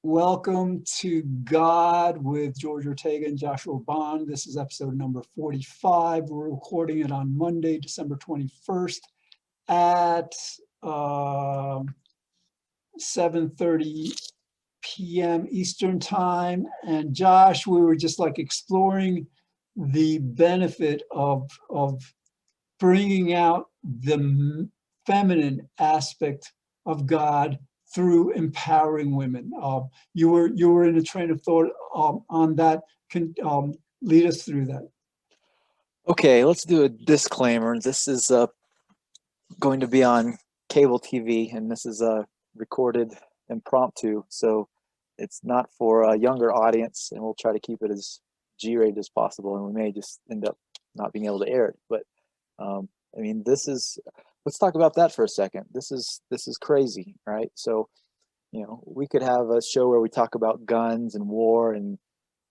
Welcome to God with George Ortega and Joshua Bond. This is episode number 45. We're recording it on Monday, December 21st at 7:30 p.m. Eastern time. And Josh, we were just like exploring the benefit of bringing out the feminine aspect of God through empowering women. You were in a train of thought on that. Can lead us through that. Okay, let's do a disclaimer. This is going to be on cable TV, and this is recorded impromptu, so it's not for a younger audience, and we'll try to keep it as G-rated as possible, and we may just end up not being able to air it. But I mean, let's talk about that for a second. This is crazy, right? So, we could have a show where we talk about guns and war and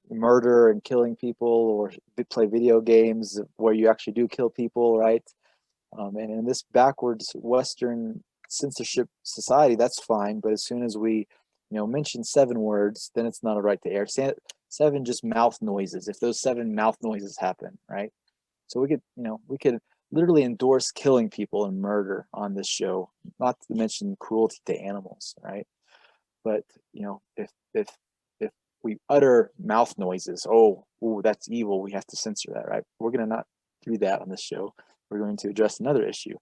murder and killing people, or play video games where you actually do kill people, right? And in this backwards Western censorship society, that's fine. But as soon as we, mention 7 words, then it's not a right to air. 7 just mouth noises. If those 7 mouth noises happen, right? So we could literally endorse killing people and murder on this show, not to mention cruelty to animals, right? But if we utter mouth noises, that's evil, we have to censor that, right? We're going to not do that on this show. We're going to address another issue.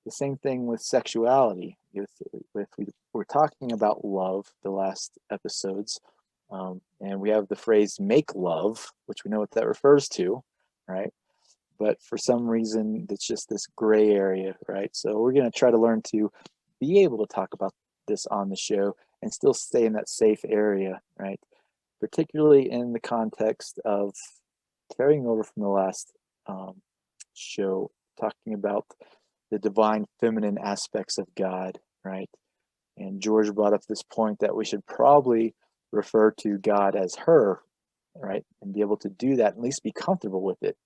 The same thing with sexuality. We're talking about love the last episodes, and we have the phrase make love, which we know what that refers to, right? But for some reason, it's just this gray area, right? So we're going to try to learn to be able to talk about this on the show and still stay in that safe area, right? Particularly in the context of carrying over from the last show, talking about the divine feminine aspects of God, right? And George brought up this point that we should probably refer to God as her, right? And be able to do that, at least be comfortable with it,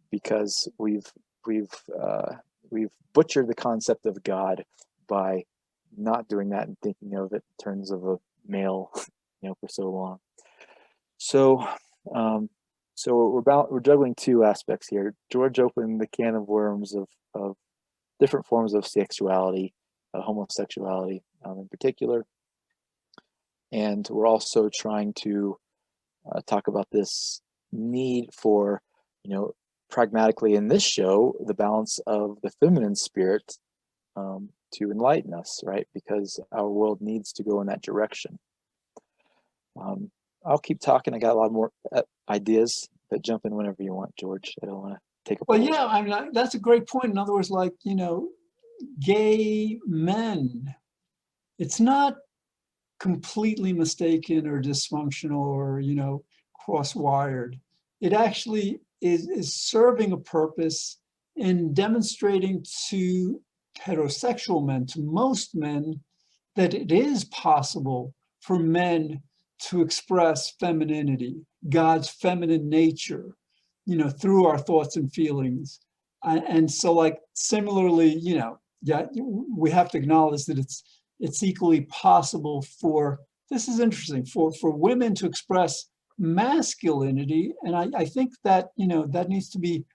because we've butchered the concept of God by not doing that and thinking of it in terms of a male, for so long. So we're juggling 2 aspects here. George opened the can of worms of different forms of sexuality, homosexuality in particular, and we're also trying to talk about this need for, pragmatically in this show, the balance of the feminine spirit to enlighten us, right? Because our world needs to go in that direction. I'll keep talking. I got a lot more ideas, but jump in whenever you want, George. I don't want to take a Well, pause. yeah, I mean that's a great point. In other words, like gay men, it's not completely mistaken or dysfunctional or cross-wired. It actually is serving a purpose in demonstrating to heterosexual men, to most men, that it is possible for men to express femininity, God's feminine nature, through our thoughts and feelings. And so, like, similarly, yeah, we have to acknowledge that it's equally possible for, this is interesting, for women to express masculinity. And I think that, that needs to be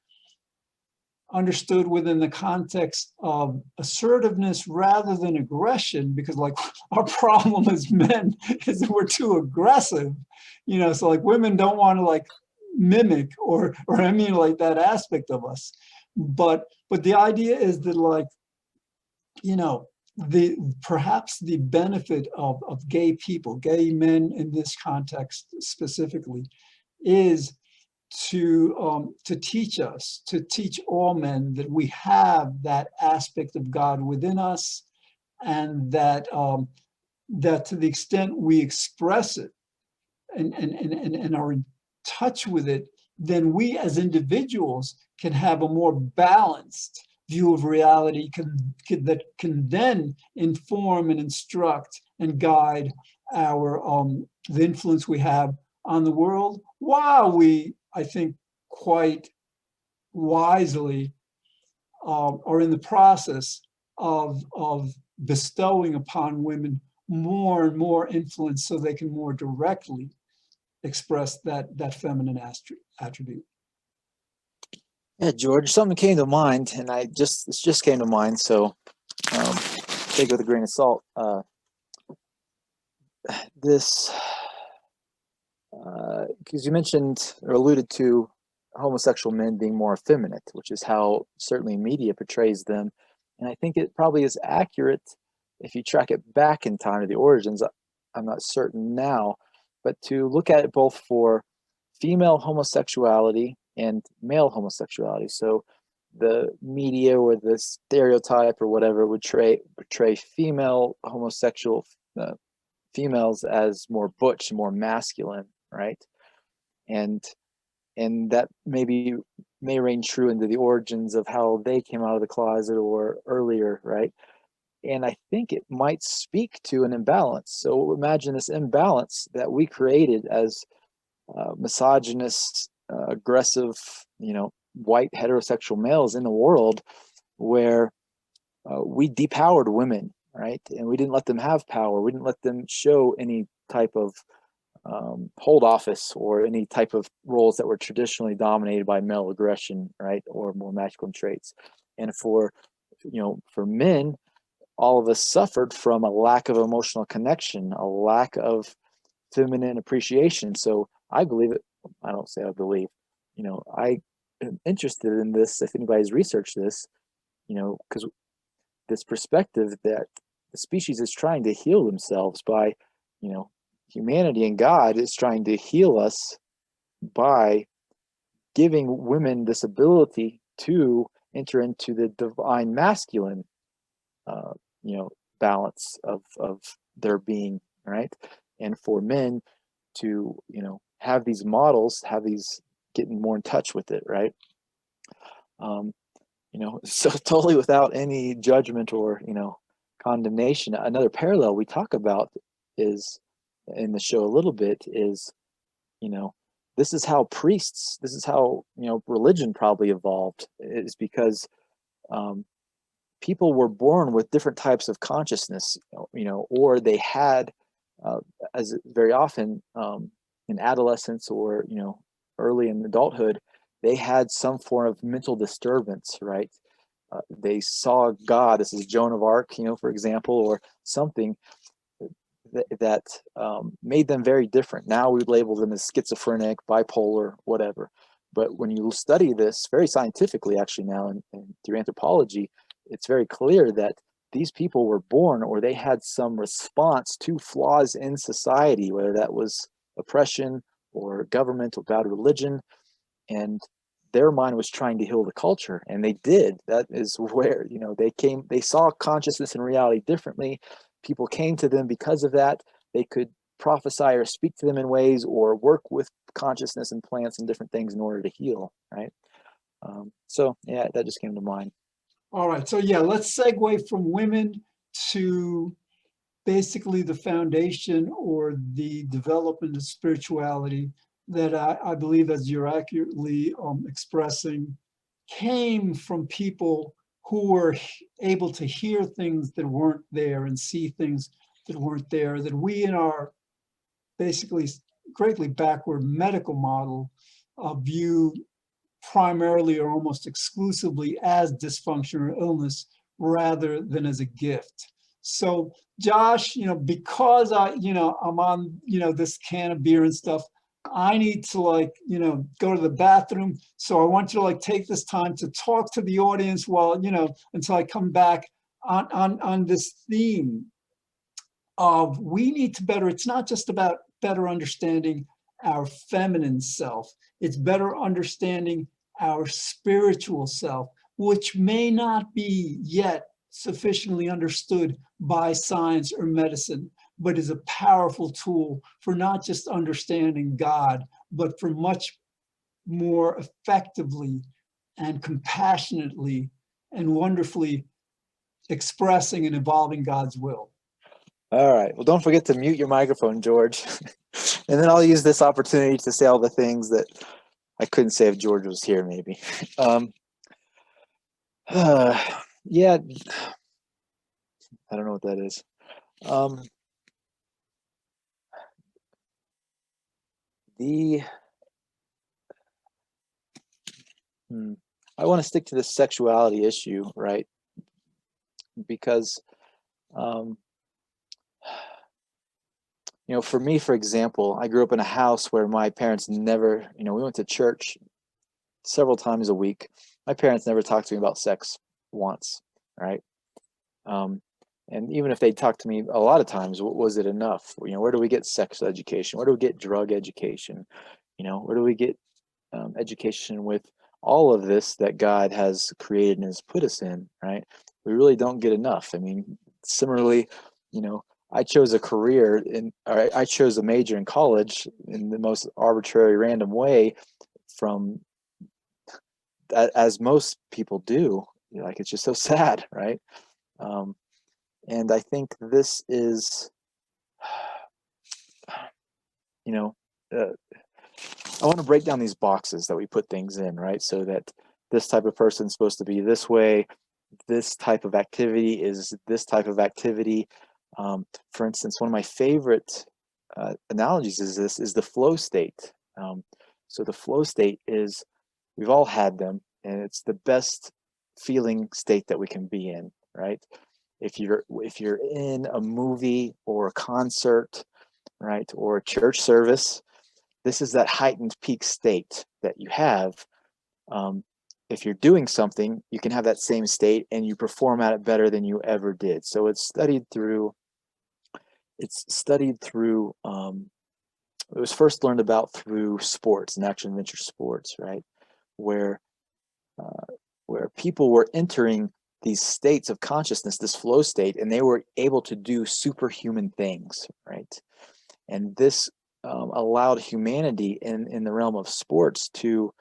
understood within the context of assertiveness rather than aggression, because like our problem as men is that we're too aggressive, so like women don't want to like mimic or emulate that aspect of us. But the idea is that, like, perhaps the benefit of gay people, gay men in this context specifically, is to teach us, to teach all men that we have that aspect of God within us, and that that to the extent we express it and are in touch with it, then we as individuals can have a more balanced view of reality that can then inform and instruct and guide our the influence we have on the world, while we, I think, quite wisely are in the process of bestowing upon women more and more influence so they can more directly express that feminine attribute. Yeah, George, something came to mind, and it just came to mind, so take it with a grain of salt. This, because you mentioned or alluded to homosexual men being more effeminate, which is how certainly media portrays them. And I think it probably is accurate if you track it back in time to the origins. I'm not certain now, but to look at it both for female homosexuality and male homosexuality. So the media or the stereotype or whatever would portray female homosexual females as more butch, more masculine, right? And that maybe may reign true into the origins of how they came out of the closet or earlier, right? And I think it might speak to an imbalance. So imagine this imbalance that we created as misogynist, aggressive, white heterosexual males in the world, where we depowered women, right? And we didn't let them have power. We didn't let them show any type of hold office or any type of roles that were traditionally dominated by male aggression, right, or more masculine traits. And for men, all of us suffered from a lack of emotional connection, a lack of feminine appreciation. So I believe it. I don't say I believe. I am interested in this. If anybody's researched this, because this perspective that the species is trying to heal themselves by, humanity and God is trying to heal us by giving women this ability to enter into the divine masculine, balance of their being, right? And for men to, have these models, getting more in touch with it, right? So totally without any judgment or, condemnation. Another parallel we talk about is in the show a little bit is, this is how religion probably evolved, is because people were born with different types of consciousness, or they had, as very often in adolescence or, early in adulthood, they had some form of mental disturbance, right? They saw God, this is Joan of Arc, for example, or something that made them very different. Now we label them as schizophrenic, bipolar, whatever. But when you study this very scientifically, actually now, and through anthropology, it's very clear that these people were born or they had some response to flaws in society, whether that was oppression or government or bad religion, and their mind was trying to heal the culture, and they did. That is where they saw consciousness and reality differently. People came to them because of that. They could prophesy or speak to them in ways or work with consciousness and plants and different things in order to heal, right? So yeah, that just came to mind. All right, so yeah, let's segue from women to basically the foundation or the development of spirituality that I believe, as you're accurately expressing, came from people who were able to hear things that weren't there and see things that weren't there, that we in our basically greatly backward medical model view primarily or almost exclusively as dysfunction or illness rather than as a gift. So Josh, because I'm on, this can of beer and stuff, I need to go to the bathroom. So I want you to take this time to talk to the audience while, until I come back on this theme of we need to better, it's not just about better understanding our feminine self, it's better understanding our spiritual self, which may not be yet sufficiently understood by science or medicine, but is a powerful tool for not just understanding God, but for much more effectively and compassionately and wonderfully expressing and evolving God's will. All right. Well, don't forget to mute your microphone, George. And then I'll use this opportunity to say all the things that I couldn't say if George was here, maybe. Yeah, I don't know what that is. The I want to stick to this sexuality issue, right? Because for me, for example, I grew up in a house where my parents never, we went to church several times a week. My parents never talked to me about sex once, right? And even if they talked to me a lot of times, was it enough? Where do we get sex education? Where do we get drug education? Where do we get education with all of this that God has created and has put us in, right? We really don't get enough. I mean, similarly, I chose a career or I chose a major in college in the most arbitrary, random way from as most people do. Like, it's just so sad, right? And I think this is, I want to break down these boxes that we put things in, right? So that this type of person is supposed to be this way, this type of activity is this type of activity. For instance, one of my favorite analogies is the flow state. So the flow state is, we've all had them, and it's the best feeling state that we can be in, right? If you're in a movie or a concert, right, or a church service, this is that heightened peak state that you have. If you're doing something, you can have that same state and you perform at it better than you ever did. So it's studied through, it was first learned about through sports and action adventure sports, right? Where people were entering these states of consciousness, this flow state, and they were able to do superhuman things, right? And this allowed humanity in the realm of sports to,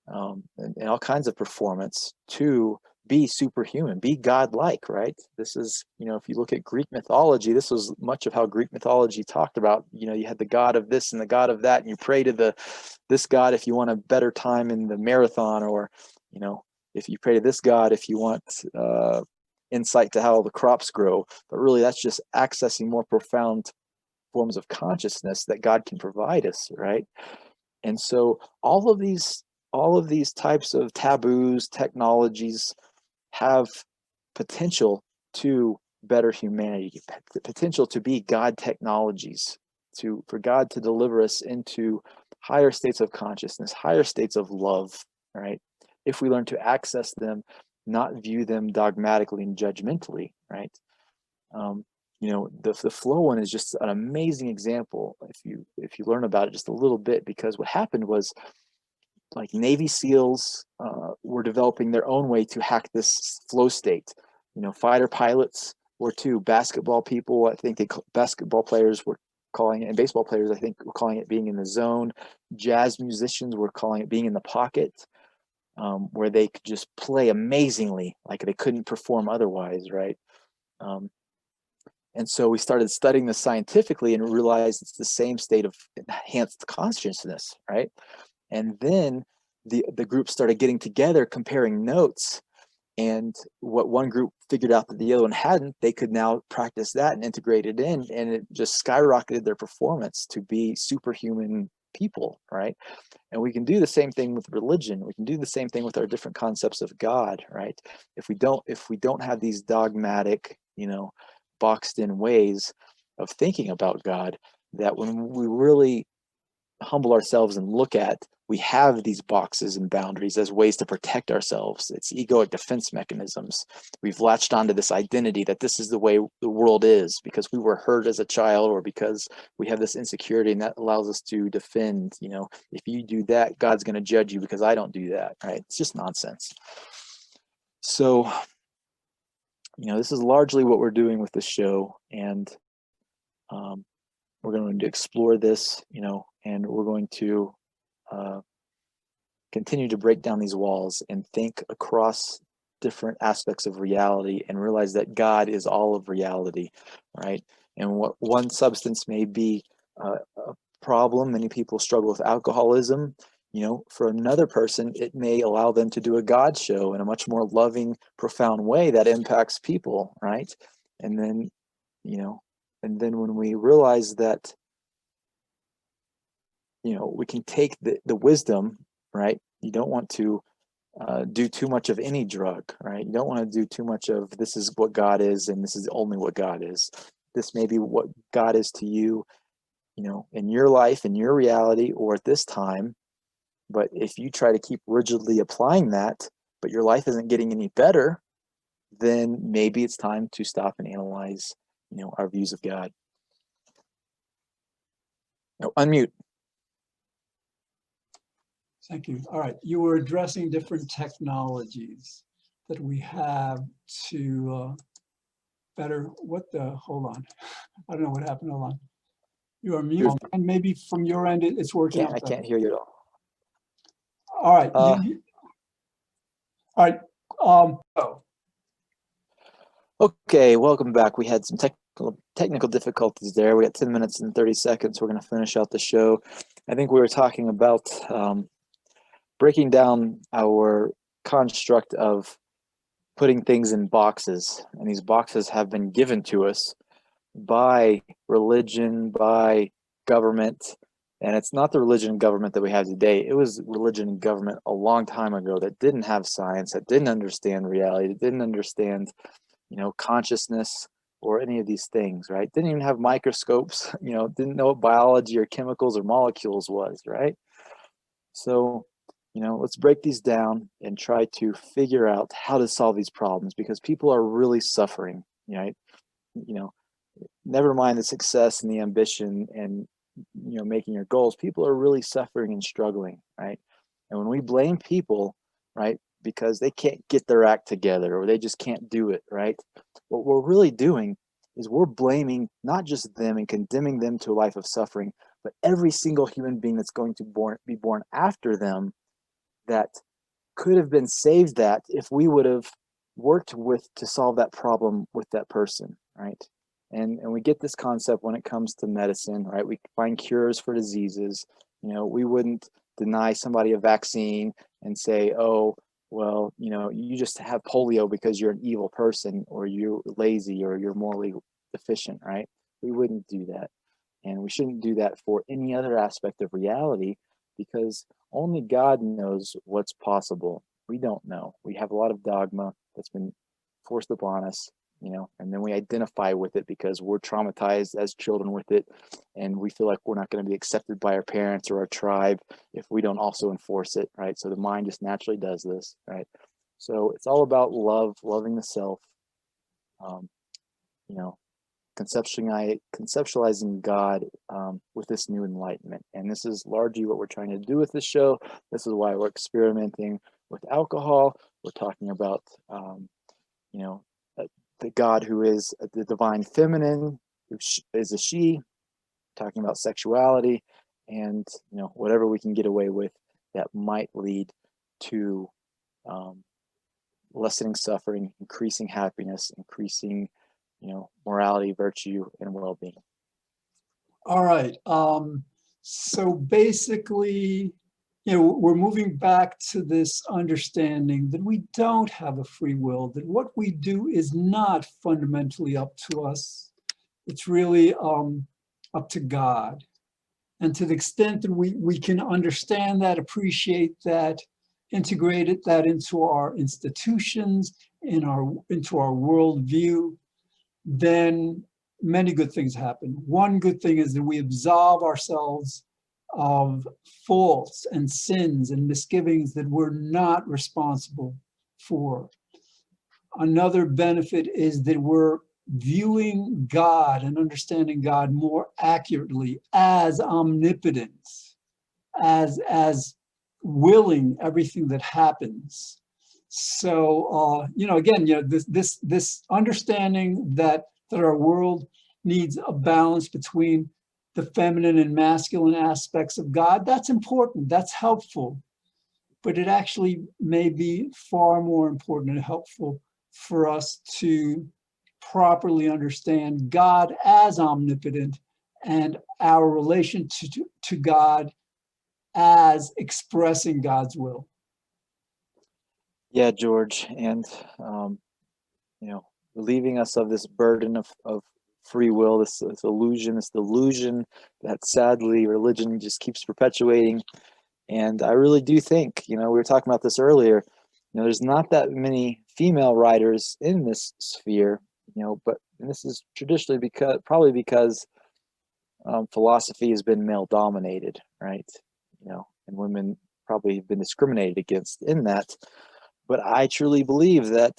and all kinds of performance, to be superhuman, be godlike, right? This is, if you look at Greek mythology, this was much of how Greek mythology talked about, you had the god of this and the god of that, and you pray to this god if you want a better time in the marathon, or, if you pray to this god if you want insight to how the crops grow. But really, that's just accessing more profound forms of consciousness that God can provide us, right? And so all of these types of taboos, technologies have potential to better humanity, the potential to be God technologies, for God to deliver us into higher states of consciousness, higher states of love, right? If we learn to access them, not view them dogmatically and judgmentally, right? The flow one is just an amazing example if you learn about it just a little bit, because what happened was, like, Navy SEALs were developing their own way to hack this flow state. Fighter pilots were too. Basketball people, I think basketball players were calling it, and baseball players, I think, were calling it being in the zone. Jazz musicians were calling it being in the pocket, where they could just play amazingly, like they couldn't perform otherwise, right? And so we started studying this scientifically and realized it's the same state of enhanced consciousness, right? And then the group started getting together, comparing notes, and what one group figured out that the other one hadn't, they could now practice that and integrate it in, and it just skyrocketed their performance to be superhuman people, right? And we can do the same thing with religion. We can do the same thing with our different concepts of God, right? If we don't have these dogmatic, boxed in ways of thinking about God, that when we really humble ourselves and look at, we have these boxes and boundaries as ways to protect ourselves. It's egoic defense mechanisms. We've latched onto this identity that this is the way the world is because we were hurt as a child, or because we have this insecurity, and that allows us to defend, if you do that, God's going to judge you because I don't do that, right? It's just nonsense. So, this is largely what we're doing with the show, and we're going to explore this, and we're going to continue to break down these walls and think across different aspects of reality and realize that God is all of reality, right? And what one substance may be a problem, many people struggle with alcoholism. For another person, it may allow them to do a God show in a much more loving, profound way that impacts people, right? And then, when we realize that we can take the wisdom, right? You don't want to do too much of any drug, right? You don't want to do too much of this is what God is and this is only what God is. This may be what God is to you, in your life, in your reality, or at this time. But if you try to keep rigidly applying that, but your life isn't getting any better, then maybe it's time to stop and analyze, our views of God. Unmute. Thank you. All right. You were addressing different technologies that we have to better, hold on. I don't know what happened. Hold on. You are muted. And maybe from your end, it's working out. I can't hear you at all. All right. All right. Okay, welcome back. We had some technical difficulties there. We got 10 minutes and 30 seconds. We're going to finish out the show. I think we were talking about breaking down our construct of putting things in boxes. And these boxes have been given to us by religion, by government. And it's not the religion and government that we have today. It was religion and government a long time ago that didn't have science, that didn't understand reality, that didn't understand consciousness or any of these things, right? Didn't even have microscopes, didn't know what biology or chemicals or molecules was, right? So, let's break these down and try to figure out how to solve these problems, because people are really suffering, right? Never mind the success and the ambition and, making your goals, people are really suffering and struggling, right? And when we blame people, right, because they can't get their act together or they just can't do it, right? What we're really doing is we're blaming not just them and condemning them to a life of suffering, but every single human being that's going to be born after them that could have been saved, that if we would have worked to solve that problem with that person, right? And we get this concept when it comes to medicine, right? We find cures for diseases. We wouldn't deny somebody a vaccine and say, oh, well, you just have polio because you're an evil person or you're lazy or you're morally deficient, right? We wouldn't do that. And we shouldn't do that for any other aspect of reality, because only God knows what's possible. We don't know. We have a lot of dogma that's been forced upon us, and then we identify with it because we're traumatized as children with it. And we feel like we're not going to be accepted by our parents or our tribe if we don't also enforce it, right? So the mind just naturally does this, right? So it's all about love, loving the self, conceptualizing God with this new enlightenment. And this is largely what we're trying to do with this show. This is why we're experimenting with alcohol. We're talking about, the God who is the divine feminine, who is a she, talking about sexuality, and, whatever we can get away with that might lead to lessening suffering, increasing happiness, increasing morality, virtue, and well-being. All right. So basically, we're moving back to this understanding that we don't have a free will, that what we do is not fundamentally up to us. It's really up to God. And to the extent that we can understand that, appreciate that, integrate that into our institutions, into our worldview, then many good things happen. One good thing is that we absolve ourselves of faults and sins and misgivings that we're not responsible for. Another benefit is that we're viewing God and understanding God more accurately as omnipotence, as willing everything that happens. So, again, this understanding that our world needs a balance between the feminine and masculine aspects of God, that's important, that's helpful. But it actually may be far more important and helpful for us to properly understand God as omnipotent and our relation to God as expressing God's will. Yeah, George, and relieving us of this burden of free will, this illusion, this delusion that sadly religion just keeps perpetuating. And I really do think, we were talking about this earlier, there's not that many female writers in this sphere, but and this is traditionally probably because philosophy has been male dominated, right? And women probably have been discriminated against in that. But I truly believe that,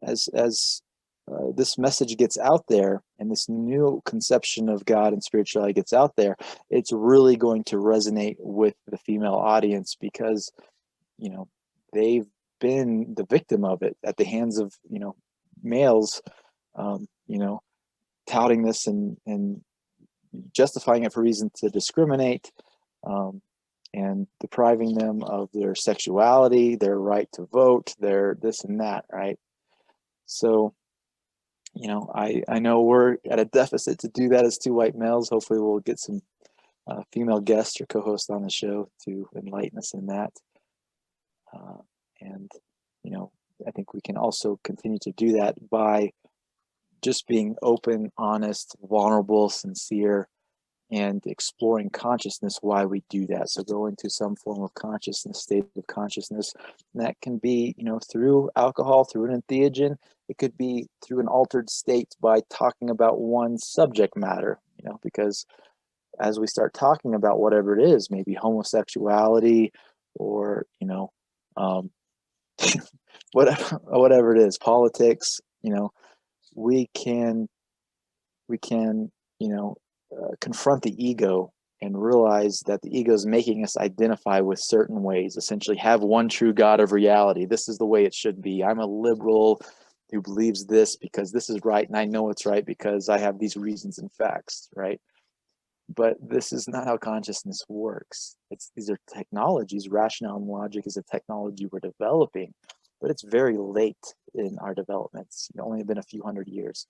as this message gets out there and this new conception of God and spirituality gets out there, it's really going to resonate with the female audience because, they've been the victim of it at the hands of, males, touting this and justifying it for reason to discriminate, and depriving them of their sexuality, their right to vote, their this and that, right? So, I know we're at a deficit to do that as two white males. Hopefully we'll get some female guests or co-hosts on the show to enlighten us in that. And, I think we can also continue to do that by just being open, honest, vulnerable, sincere, and exploring consciousness, why we do that. So go into some form of consciousness, state of consciousness. And that can be, through alcohol, through an entheogen. It could be through an altered state by talking about one subject matter, because as we start talking about whatever it is, maybe homosexuality or, whatever it is, politics, we can, confront the ego and realize that the ego is making us identify with certain ways, essentially have one true God of reality. This is the way it should be. I'm a liberal who believes this because this is right, and I know it's right because I have these reasons and facts, right? But this is not how consciousness works. These are technologies. Rationale and logic is a technology we're developing, but it's very late in our developments. It's only been a few hundred years.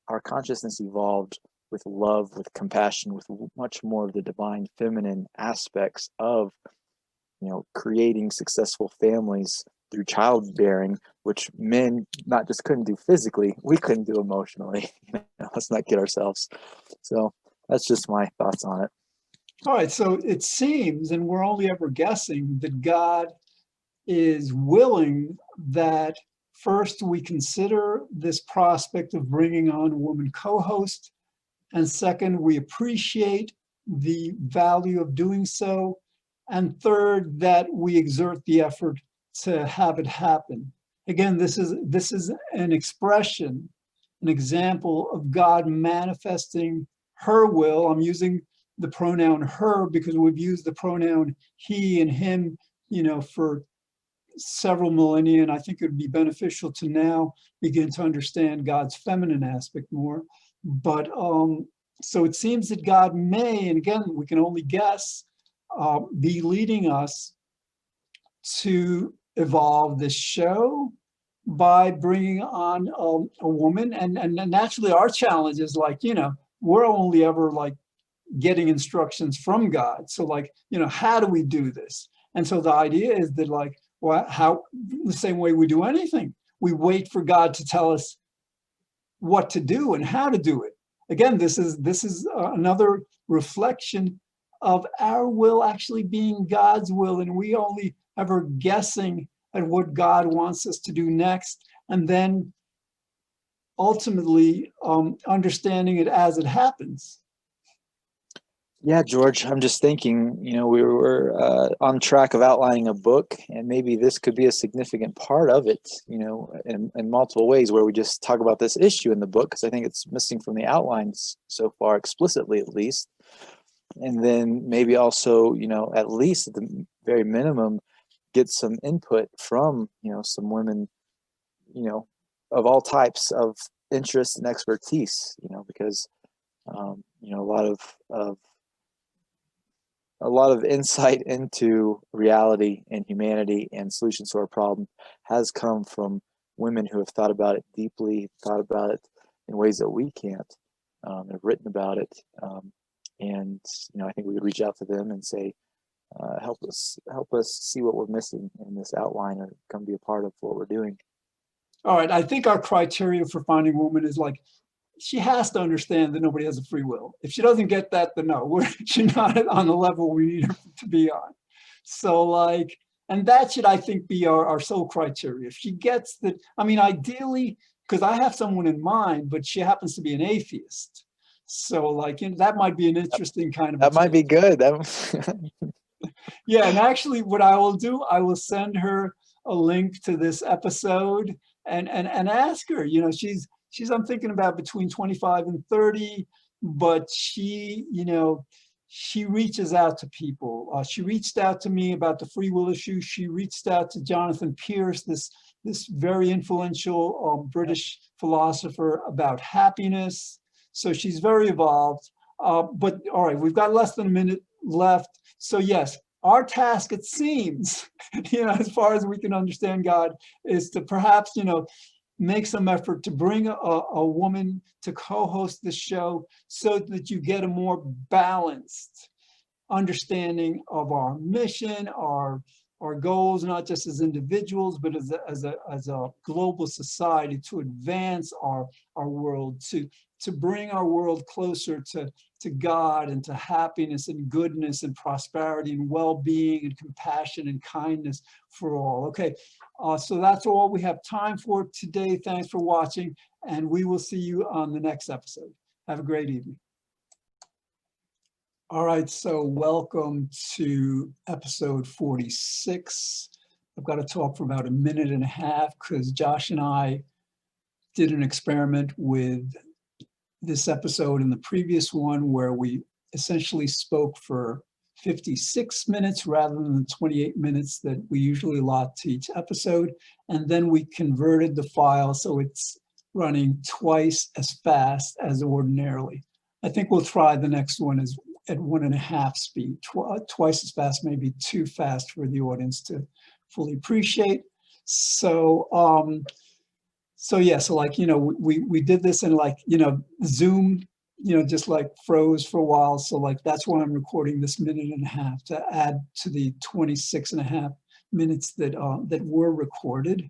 Our consciousness evolved with love, with compassion, with much more of the divine feminine aspects of, creating successful families through childbearing, which men not just couldn't do physically, we couldn't do emotionally. Let's not kid ourselves. So that's just my thoughts on it. All right, so it seems, and we're only ever guessing, that God is willing that first we consider this prospect of bringing on a woman co-host, and second, we appreciate the value of doing so, and third, that we exert the effort to have it happen. Again, this is an expression, an example of God manifesting her will. I'm using the pronoun her because we've used the pronoun he and him, for several millennia, and I think it would be beneficial to now begin to understand God's feminine aspect more. But so it seems that God may, and again, we can only guess, be leading us to evolve this show by bringing on a woman. And naturally our challenge is we're only ever getting instructions from God. So how do we do this? And so the idea is that how the same way we do anything, we wait for God to tell us what to do and how to do it. Again, this is another reflection of our will actually being God's will, and we only ever guessing at what God wants us to do next, and then ultimately understanding it as it happens. Yeah, George, I'm just thinking, we were on track of outlining a book, and maybe this could be a significant part of it, in multiple ways where we just talk about this issue in the book, because I think it's missing from the outlines so far, explicitly at least. And then maybe also, at least at the very minimum, get some input from, some women, of all types of interest and expertise, because, a lot of insight into reality and humanity and solutions to our problem has come from women who have thought about it deeply, thought about it in ways that we can't, have written about it. And I think we would reach out to them and say, help us see what we're missing in this outline, or come be a part of what we're doing. All right, I think our criteria for finding a woman is she has to understand that nobody has a free will. If she doesn't get that, then no, she's not on the level we need her to be on. So like, and that should, I think, be our sole criteria. If she gets that, I mean, ideally, because I have someone in mind, but she happens to be an atheist. So like, that might be an interesting kind of. That might be good. Yeah, and actually what I will do, I will send her a link to this episode and ask her, she's I'm thinking about between 25 and 30, but she, she reaches out to people. She reached out to me about the free will issue. She reached out to Jonathan Pierce, this very influential British philosopher, about happiness. So she's very evolved. But all right, we've got less than a minute left. So yes, our task, it seems, as far as we can understand God, is to perhaps, make some effort to bring a woman to co-host the show so that you get a more balanced understanding of our mission, our goals, not just as individuals, but as a global society, to advance our world, to bring our world closer to God and to happiness and goodness and prosperity and well-being and compassion and kindness for all. Okay, so that's all we have time for today. Thanks for watching, and we will see you on the next episode. Have a great evening. All right, so welcome to episode 46. I've got to talk for about a minute and a half because Josh and I did an experiment with this episode and the previous one where we essentially spoke for 56 minutes rather than the 28 minutes that we usually allot to each episode. And then we converted the file so it's running twice as fast as ordinarily. I think we'll try the next one at 1.5 speed, twice as fast, maybe too fast for the audience to fully appreciate. So, so like, we did this in like, Zoom, just like froze for a while. So like, that's why I'm recording this 1.5 minutes to add to the 26.5 minutes that were recorded.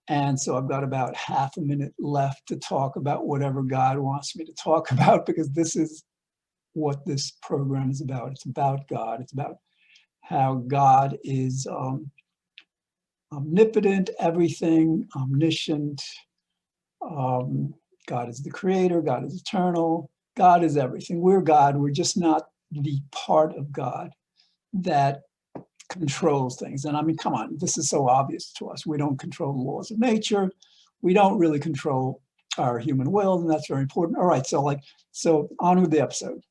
And so I've got about half a minute left to talk about whatever God wants me to talk about, because this is what this program is about. It's about God. It's about how God is omnipotent, everything, omniscient. God is the creator. God is eternal. God is everything. We're God. We're just not the part of God that controls things. And I mean, come on, this is so obvious to us. We don't control the laws of nature. We don't really control our human will, and that's very important. All right, so on with the episode.